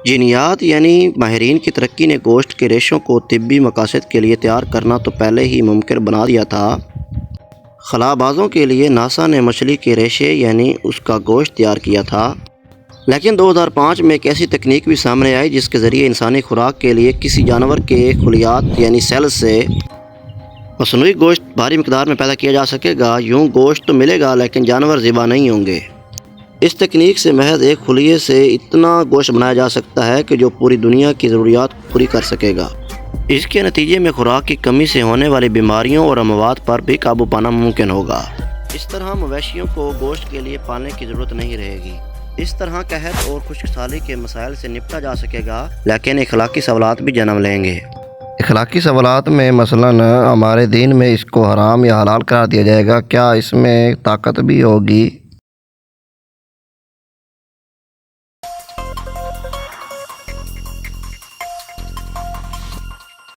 جینیات یعنی ماہرین کی ترقی نے گوشت کے ریشوں کو طبی مقاصد کے لیے تیار کرنا تو پہلے ہی ممکن بنا دیا تھا۔ خلا بازوں کے لیے ناسا نے مچھلی کے ریشے یعنی اس کا گوشت تیار کیا تھا، لیکن 2005 میں ایک ایسی تکنیک بھی سامنے آئی جس کے ذریعے انسانی خوراک کے لیے کسی جانور کے خلیات یعنی سیلز سے مصنوعی گوشت بھاری مقدار میں پیدا کیا جا سکے گا۔ یوں گوشت تو ملے گا لیکن جانور ذبح نہیں ہوں گے۔ اس تکنیک سے محض ایک خلیے سے اتنا گوشت بنایا جا سکتا ہے کہ جو پوری دنیا کی ضروریات پوری کر سکے گا۔ اس کے نتیجے میں خوراک کی کمی سے ہونے والی بیماریوں اور اموات پر بھی قابو پانا ممکن ہوگا۔ اس طرح مویشیوں کو گوشت کے لیے پالنے کی ضرورت نہیں رہے گی۔ اس طرح قحط اور خشک سالی کے مسائل سے نپٹا جا سکے گا، لیکن اخلاقی سوالات بھی جنم لیں گے۔ اخلاقی سوالات میں مثلاً ہمارے دین میں اس کو حرام یا حلال قرار دیا جائے گا، کیا اس میں طاقت بھی ہوگی؟